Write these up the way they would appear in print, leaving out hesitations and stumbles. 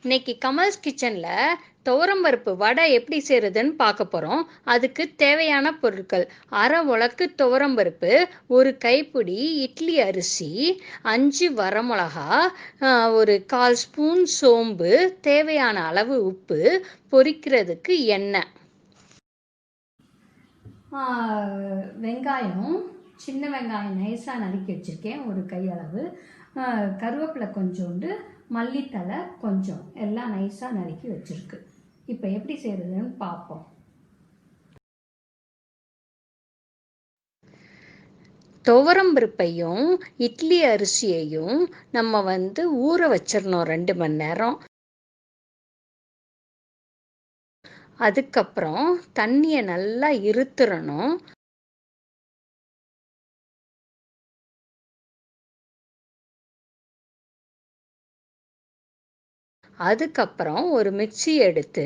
இன்னைக்கு கமல்ஸ் கிச்சனில் துவரம் பருப்பு வடை எப்படி செய்கிறதுன்னு பார்க்க போகிறோம். அதுக்கு தேவையான பொருட்கள்: அரை உலக்கு துவரம் பருப்பு, ஒரு கைப்பிடி இட்லி அரிசி, 5 வரமிளகா, ஒரு 1/4 ஸ்பூன் சோம்பு, தேவையான அளவு உப்பு, பொரிக்கிறதுக்கு எண்ணெய். வெங்காயம், சின்ன வெங்காயம் நைஸாக நறுக்கி வச்சுருக்கேன், ஒரு கையளவு. கருவேப்பிலை கொஞ்சோண்டு, மல்லித்தலை கொஞ்சம், எல்லாம் நைஸாக நறுக்கி வச்சுருக்கு. இப்போ எப்படி செய்கிறதுன்னு பார்ப்போம். துவரம் பருப்பையும் இட்லி அரிசியையும் நம்ம ஊற வச்சிடணும் 2 மணி நேரம். அதுக்கப்புறம் தண்ணியை நல்லா இருத்துறணும். அதுக்கப்புறம் ஒரு மிக்ஸி எடுத்து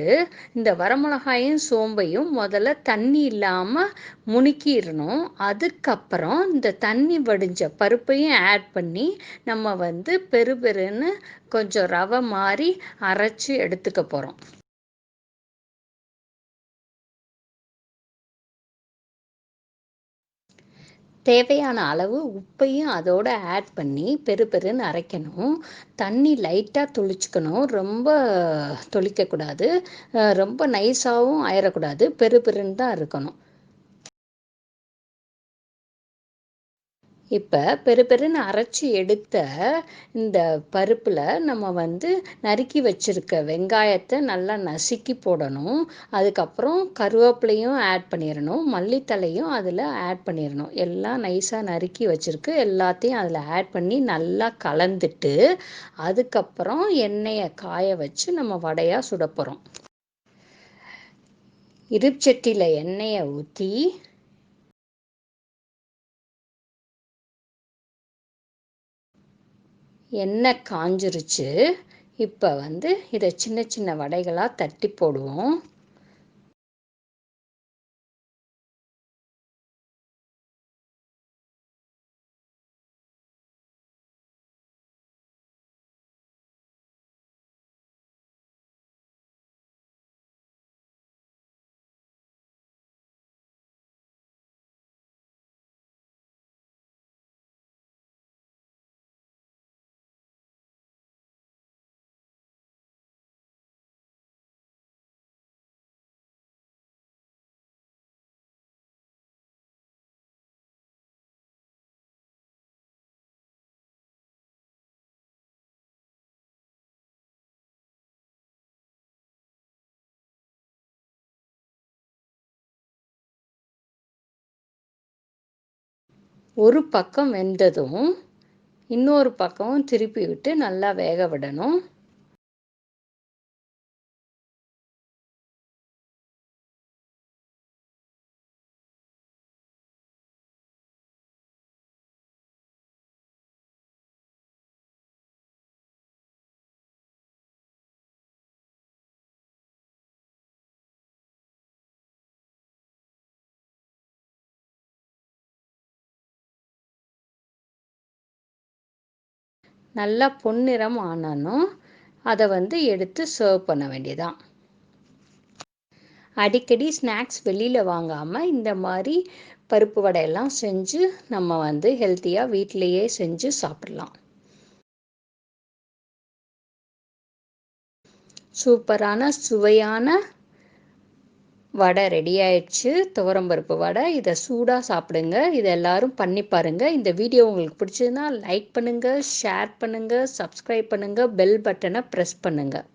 இந்த வரமிளகாயும் சோம்பையும் முதல்ல தண்ணி இல்லாமல் முணுக்கிடணும். அதுக்கப்புறம் இந்த தண்ணி வடிஞ்ச பருப்பையும் ஆட் பண்ணி நம்ம பெருன்னு கொஞ்சம் ரவை மாதிரி அரைச்சி எடுத்துக்க போகிறோம். தேவையான அளவு உப்பையும் அதோட ஆட் பண்ணி பெருன்னு அரைக்கணும். தண்ணி லைட்டாக தொளிச்சுக்கணும், ரொம்ப தொளிக்கக்கூடாது, ரொம்ப நைஸாகவும் ஆயிடக்கூடாது, பெருன்னு தான் இருக்கணும். இப்போ பெருன்னு அரைச்சி எடுத்த இந்த பருப்பில் நம்ம நறுக்கி வச்சுருக்க வெங்காயத்தை நல்லா நசுக்கி போடணும். அதுக்கப்புறம் கருவேப்பிலையும் ஆட் பண்ணிடணும், மல்லித்தலையும் அதில் ஆட் பண்ணிடணும். எல்லாம் நைஸாக நறுக்கி வச்சுருக்கு எல்லாத்தையும் அதில் ஆட் பண்ணி நல்லா கலந்துட்டு அதுக்கப்புறம் எண்ணெயை காய வச்சு நம்ம வடையாக சுட போகிறோம். இருப்புச்சட்டியில் எண்ணெயை ஊற்றி எண்ணெய் காஞ்சிருச்சு. இப்போ இதை சின்ன சின்ன வடைகளாக தட்டி போடுவோம். ஒரு பக்கம் வெந்ததும் இன்னொரு பக்கம் திருப்பி விட்டு நல்லா வேக விடணும். நல்லா பொன்னிறம் ஆனாலும் அதை எடுத்து சர்வ் பண்ண வேண்டியதான். அடிக்கடி ஸ்நாக்ஸ் வெளியில் வாங்காமல் இந்த மாதிரி பருப்பு வடையெல்லாம் செஞ்சு நம்ம ஹெல்த்தியாக வீட்டிலையே செஞ்சு சாப்பிடலாம். சூப்பரான சுவையான வடை ரெடி ஆயிடுச்சு, துவரம் பருப்பு வடை. இதை சூடாக சாப்பிடுங்க. இதை எல்லாரும் பண்ணி பாருங்கள். இந்த வீடியோ உங்களுக்கு பிடிச்சதுன்னா லைக் பண்ணுங்கள், ஷேர் பண்ணுங்கள், சப்ஸ்கிரைப் பண்ணுங்கள், பெல் பட்டனை ப்ரெஸ் பண்ணுங்கள்.